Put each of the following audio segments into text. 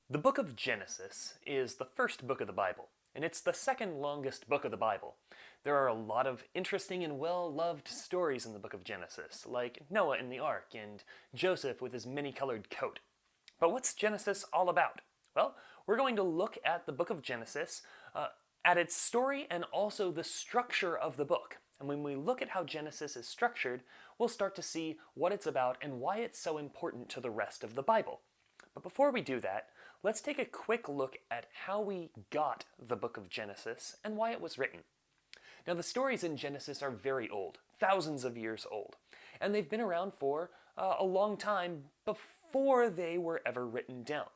The book of Genesis is the first book of the Bible, and it's the second longest book of the Bible. There are a lot of interesting and well-loved stories in the book of Genesis, like Noah in the ark and Joseph with his many-colored coat. But what's Genesis all about? Well, we're going to look at the book of Genesis, at its story and also the structure of the book. And when we look at how Genesis is structured, we'll start to see what it's about and why it's so important to the rest of the Bible. But before we do that, let's take a quick look at how we got the book of Genesis and why it was written. Now, the stories in Genesis are very old, thousands of years old, and they've been around for a long time before they were ever written down.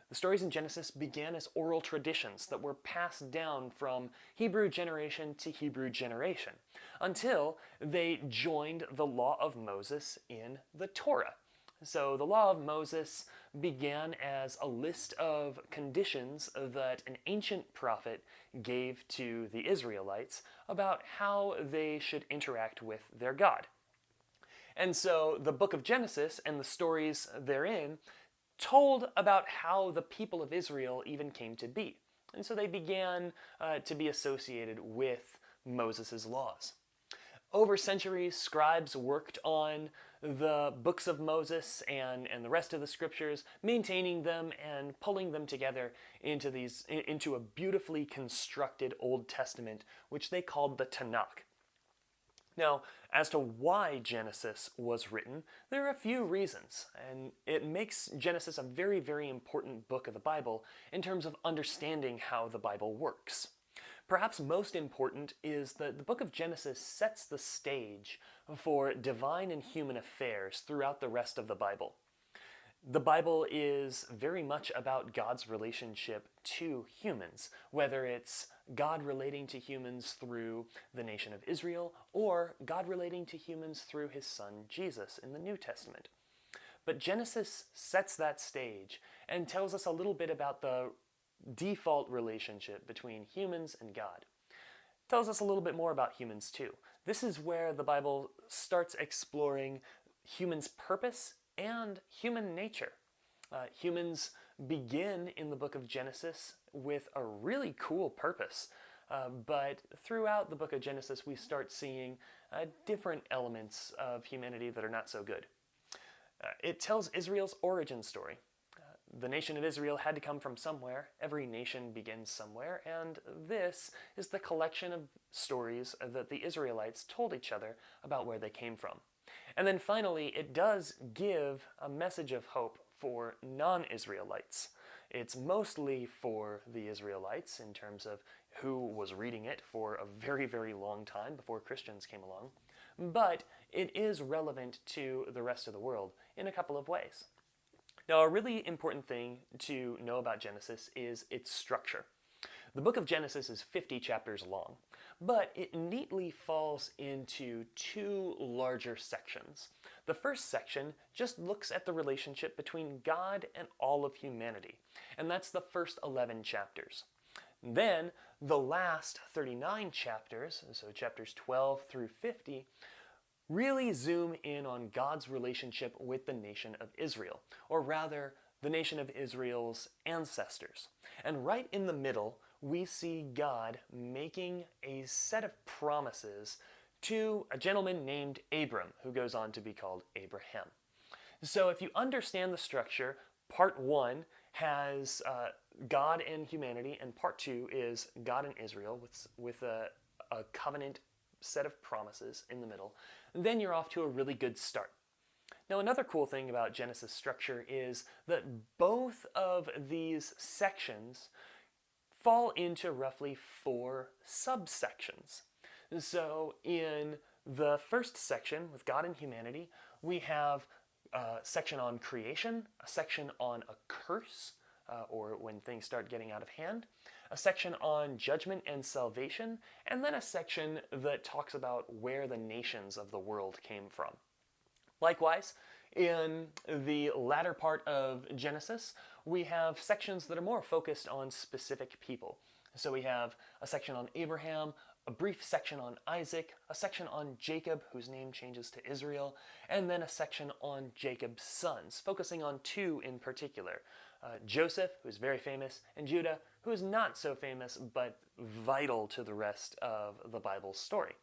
The stories in Genesis began as oral traditions that were passed down from Hebrew generation to Hebrew generation until they joined the law of Moses in the Torah. So the law of Moses began as a list of conditions that an ancient prophet gave to the Israelites about how they should interact with their God. And so the book of Genesis and the stories therein told about how the people of Israel even came to be. And so they began to be associated with Moses' laws. Over centuries, scribes worked on the books of Moses and the rest of the scriptures, maintaining them and pulling them together into a beautifully constructed Old Testament, which they called the Tanakh. Now, as to why Genesis was written, there are a few reasons, and it makes Genesis a very, very important book of the Bible in terms of understanding how the Bible works. Perhaps most important is that the book of Genesis sets the stage for divine and human affairs throughout the rest of the Bible. The Bible is very much about God's relationship to humans, whether it's God relating to humans through the nation of Israel or God relating to humans through his son Jesus in the New Testament. But Genesis sets that stage and tells us a little bit about the default relationship between humans and God. It tells us a little bit more about humans too. This is where the Bible starts exploring humans' purpose and human nature. Humans begin in the book of Genesis with a really cool purpose, but throughout the book of Genesis we start seeing different elements of humanity that are not so good. It tells Israel's origin story. The nation of Israel had to come from somewhere. Every nation begins somewhere, and this is the collection of stories that the Israelites told each other about where they came from. And then finally, it does give a message of hope for non-Israelites. It's mostly for the Israelites in terms of who was reading it for a very, very long time before Christians came along, but it is relevant to the rest of the world in a couple of ways. Now, a really important thing to know about Genesis is its structure. The book of Genesis is 50 chapters long, but it neatly falls into two larger sections. The first section just looks at the relationship between God and all of humanity, and that's the first 11 chapters. Then, the last 39 chapters, so chapters 12 through 50, really zoom in on God's relationship with the nation of Israel, or rather, the nation of Israel's ancestors. And right in the middle, we see God making a set of promises to a gentleman named Abram, who goes on to be called Abraham. So if you understand the structure, part one has God and humanity, and part two is God and Israel with a covenant set of promises in the middle. Then you're off to a really good start. Now, another cool thing about Genesis structure is that both of these sections fall into roughly 4 subsections. So in the first section, with God and humanity, we have a section on creation, a section on a curse, or when things start getting out of hand, a section on judgment and salvation, and then a section that talks about where the nations of the world came from. Likewise, in the latter part of Genesis, we have sections that are more focused on specific people. So we have a section on Abraham, a brief section on Isaac, a section on Jacob, whose name changes to Israel, and then a section on Jacob's sons, focusing on 2 in particular, Joseph, who's very famous, and Judah, who is not so famous but vital to the rest of the Bible's story.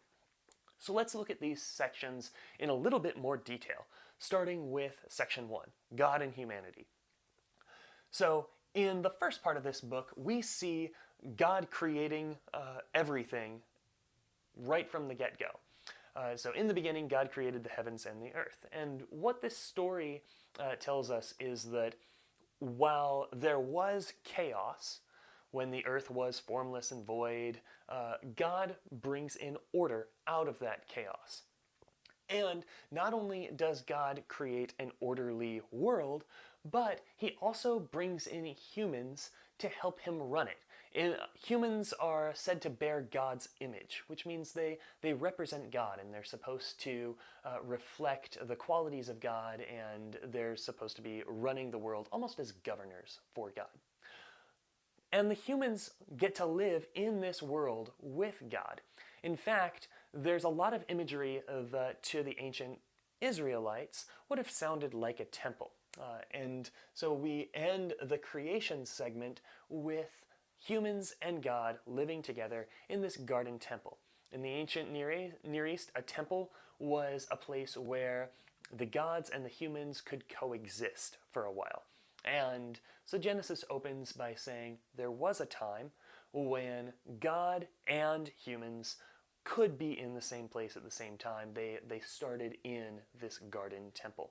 So let's look at these sections in a little bit more detail, starting with section 1, God and humanity. So in the first part of this book, we see God creating everything right from the get-go. So in the beginning, God created the heavens and the earth. And what this story tells us is that while there was chaos, when the earth was formless and void, God brings in order out of that chaos. And not only does God create an orderly world, but he also brings in humans to help him run it. Humans are said to bear God's image, which means they represent God, and they're supposed to reflect the qualities of God, and they're supposed to be running the world almost as governors for God. And the humans get to live in this world with God. In fact, there's a lot of imagery that to the ancient Israelites would have sounded like a temple. And so we end the creation segment with humans and God living together in this garden temple. In the ancient Near East, a temple was a place where the gods and the humans could coexist for a while. And so Genesis opens by saying there was a time when God and humans could be in the same place at the same time. They started in this garden temple,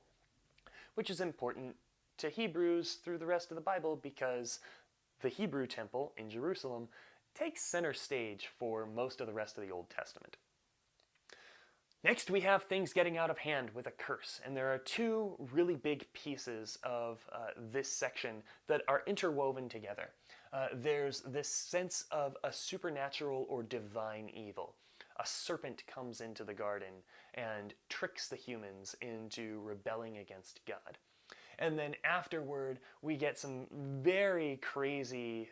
which is important to Hebrews through the rest of the Bible because the Hebrew temple in Jerusalem takes center stage for most of the rest of the Old Testament. Next, we have things getting out of hand with a curse, and there are two really big pieces of this section that are interwoven together. There's this sense of a supernatural or divine evil. A serpent comes into the garden and tricks the humans into rebelling against God. And then afterward, we get some very crazy,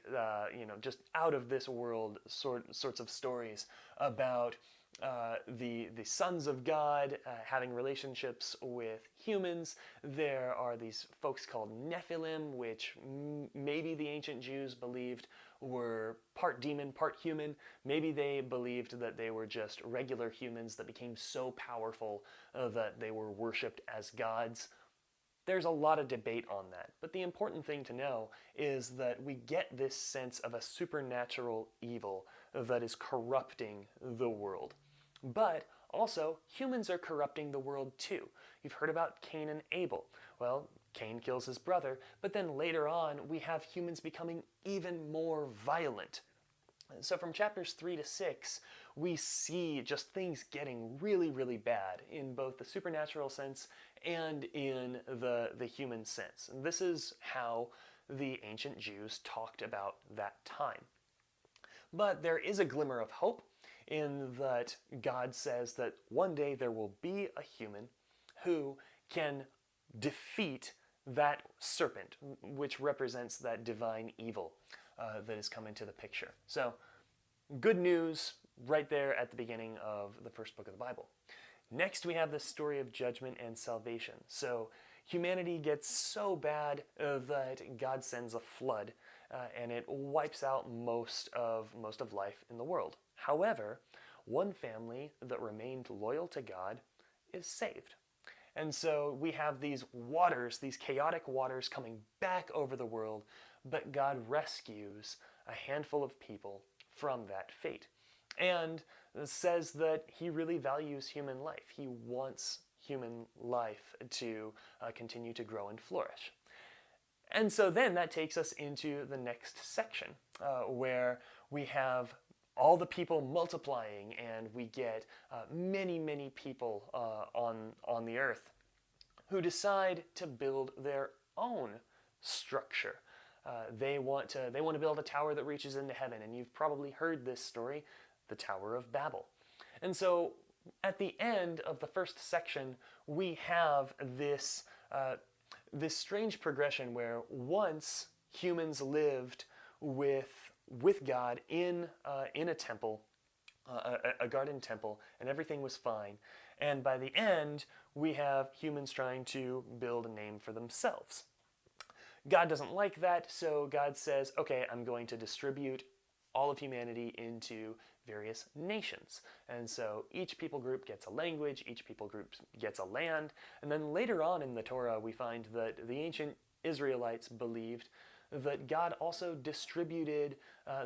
just out of this world sorts of stories about the sons of God having relationships with humans. There are these folks called Nephilim, which maybe the ancient Jews believed were part demon, part human. Maybe they believed that they were just regular humans that became so powerful that they were worshipped as gods. There's a lot of debate on that, but the important thing to know is that we get this sense of a supernatural evil that is corrupting the world. But also, humans are corrupting the world too. You've heard about Cain and Abel. Well, Cain kills his brother, but then later on we have humans becoming even more violent. So from chapters 3 to 6, we see just things getting really, really bad in both the supernatural sense and in the human sense. And this is how the ancient Jews talked about that time. But there is a glimmer of hope in that God says that one day there will be a human who can defeat that serpent, which represents that divine evil that has come into the picture. So, good news right there at the beginning of the first book of the Bible. Next, we have the story of judgment and salvation. So, humanity gets so bad that God sends a flood, and it wipes out most of life in the world. However, one family that remained loyal to God is saved. And so we have these waters, these chaotic waters coming back over the world, but God rescues a handful of people from that fate. And says that he really values human life. He wants human life to continue to grow and flourish. And so then that takes us into the next section, where we have all the people multiplying, and we get many, many people on the earth who decide to build their own structure. They want to build a tower that reaches into heaven, and you've probably heard this story, the Tower of Babel. And so at the end of the first section, we have this strange progression where once humans lived with God in a temple, a garden temple, and everything was fine. And by the end, we have humans trying to build a name for themselves. God doesn't like that, so God says, okay, I'm going to distribute all of humanity into various nations. And so each people group gets a language, each people group gets a land, and then later on in the Torah we find that the ancient Israelites believed that God also distributed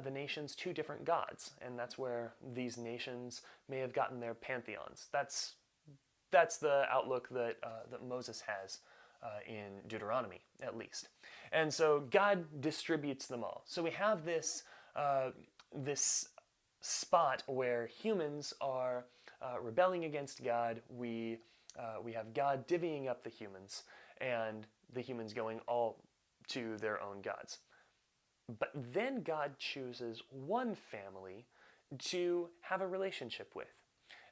the nations to different gods, and that's where these nations may have gotten their pantheons. That's the outlook that Moses has in Deuteronomy, at least. And so God distributes them all. So we have this this spot where humans are rebelling against God. We have God divvying up the humans, and the humans going all to their own gods. But then God chooses one family to have a relationship with.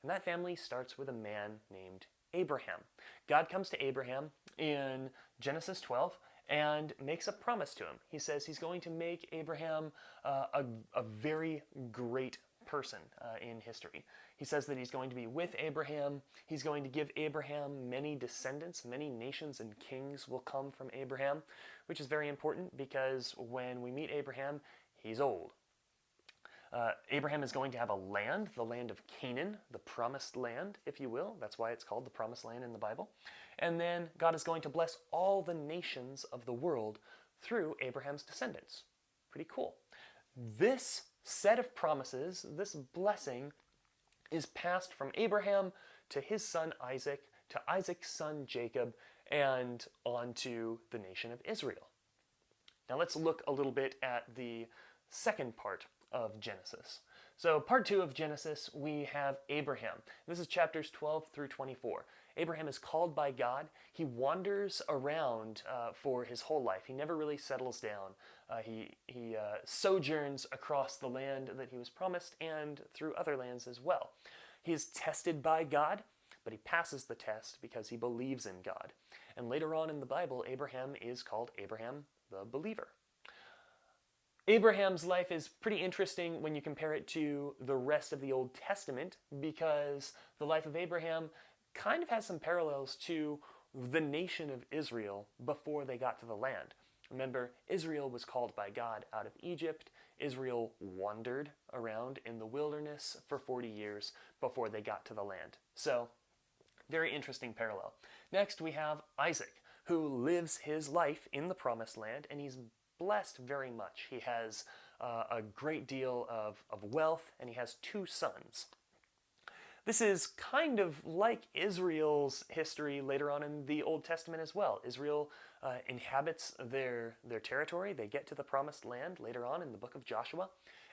And that family starts with a man named Abraham. God comes to Abraham in Genesis 12 and makes a promise to him. He says he's going to make Abraham a very great person in history. He says that he's going to be with Abraham. He's going to give Abraham many descendants. Many nations and kings will come from Abraham, which is very important because when we meet Abraham, he's old. Abraham is going to have a land, the land of Canaan, the promised land, if you will. That's why it's called the promised land in the Bible. And then God is going to bless all the nations of the world through Abraham's descendants. Pretty cool. This set of promises, this blessing, is passed from Abraham to his son Isaac, to Isaac's son Jacob, and on to the nation of Israel. Now let's look a little bit at the second part of Genesis. So part 2 of Genesis, we have Abraham. This is chapters 12 through 24. Abraham is called by God. He wanders around for his whole life. He never really settles down. He sojourns across the land that he was promised and through other lands as well. He is tested by God, but he passes the test because he believes in God. And later on in the Bible, Abraham is called Abraham the believer. Abraham's life is pretty interesting when you compare it to the rest of the Old Testament because the life of Abraham kind of has some parallels to the nation of Israel before they got to the land. Remember, Israel was called by God out of Egypt. Israel wandered around in the wilderness for 40 years before they got to the land. So, very interesting parallel. Next, we have Isaac, who lives his life in the promised land, and he's blessed very much. He has a great deal of wealth, and he has 2 sons. This is kind of like Israel's history later on in the Old Testament as well. Israel inhabits their territory. They get to the promised land later on in the book of Joshua,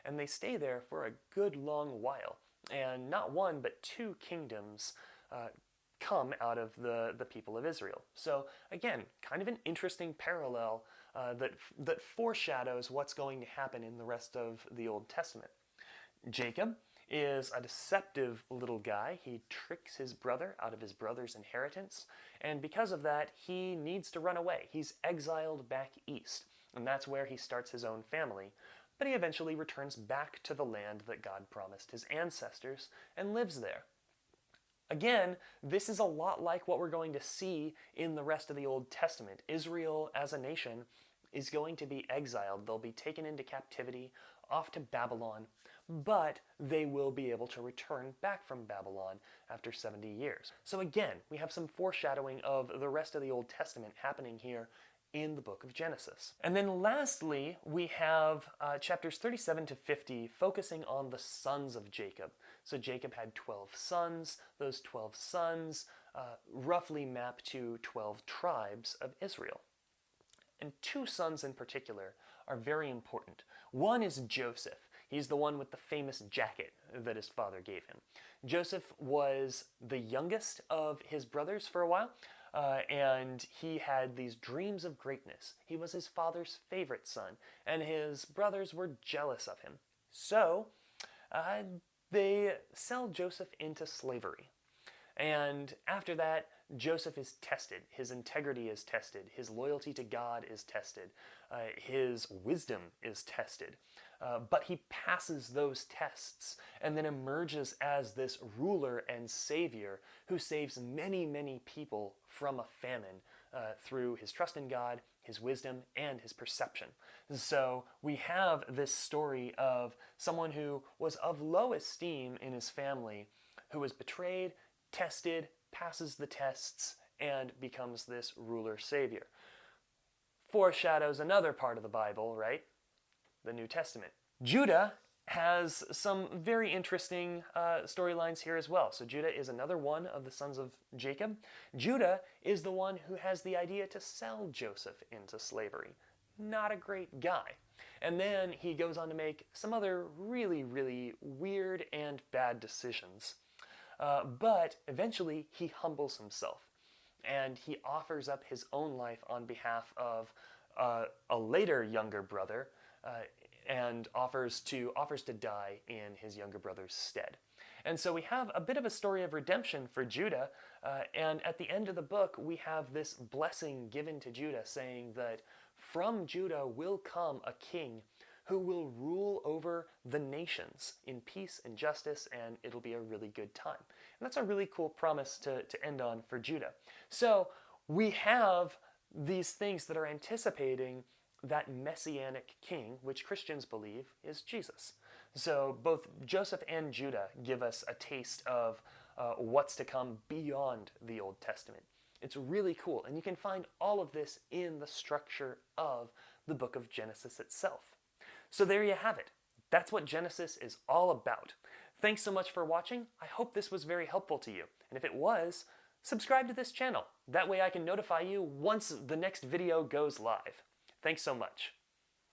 and they stay there for a good long while. And not one, but 2 kingdoms come out of the people of Israel. So again, kind of an interesting parallel that foreshadows what's going to happen in the rest of the Old Testament. Jacob is a deceptive little guy. He tricks his brother out of his brother's inheritance, and because of that, he needs to run away. He's exiled back east, and that's where he starts his own family, but he eventually returns back to the land that God promised his ancestors and lives there. Again, this is a lot like what we're going to see in the rest of the Old Testament. Israel as a nation is going to be exiled. They'll be taken into captivity off to Babylon, but they will be able to return back from Babylon after 70 years. So again, we have some foreshadowing of the rest of the Old Testament happening here in the book of Genesis. And then lastly, we have chapters 37 to 50 focusing on the sons of Jacob. So Jacob had 12 sons. Those 12 sons roughly map to 12 tribes of Israel. And 2 sons in particular are very important. One is Joseph. He's the one with the famous jacket that his father gave him. Joseph was the youngest of his brothers for a while, and he had these dreams of greatness. He was his father's favorite son, and his brothers were jealous of him. So they sell Joseph into slavery. And after that, Joseph is tested. His integrity is tested. His loyalty to God is tested. His wisdom is tested. But he passes those tests and then emerges as this ruler and savior who saves many, many people from a famine through his trust in God, his wisdom, and his perception. So we have this story of someone who was of low esteem in his family, who was betrayed, tested, passes the tests, and becomes this ruler savior. Foreshadows another part of the Bible, right? The New Testament. Judah has some very interesting storylines here as well. So Judah is another one of the sons of Jacob. Judah is the one who has the idea to sell Joseph into slavery. Not a great guy. And then he goes on to make some other really, really weird and bad decisions. But eventually he humbles himself and he offers up his own life on behalf of a later younger brother, and offers to die in his younger brother's stead. And so we have a bit of a story of redemption for Judah, and at the end of the book we have this blessing given to Judah saying that from Judah will come a king who will rule over the nations in peace and justice, and it'll be a really good time. And that's a really cool promise to end on for Judah. So we have these things that are anticipating that messianic king, which Christians believe is Jesus. So both Joseph and Judah give us a taste of what's to come beyond the Old Testament. It's really cool, and you can find all of this in the structure of the book of Genesis itself. So there you have it. That's what Genesis is all about. Thanks so much for watching. I hope this was very helpful to you. And if it was, subscribe to this channel. That way I can notify you once the next video goes live. Thanks so much.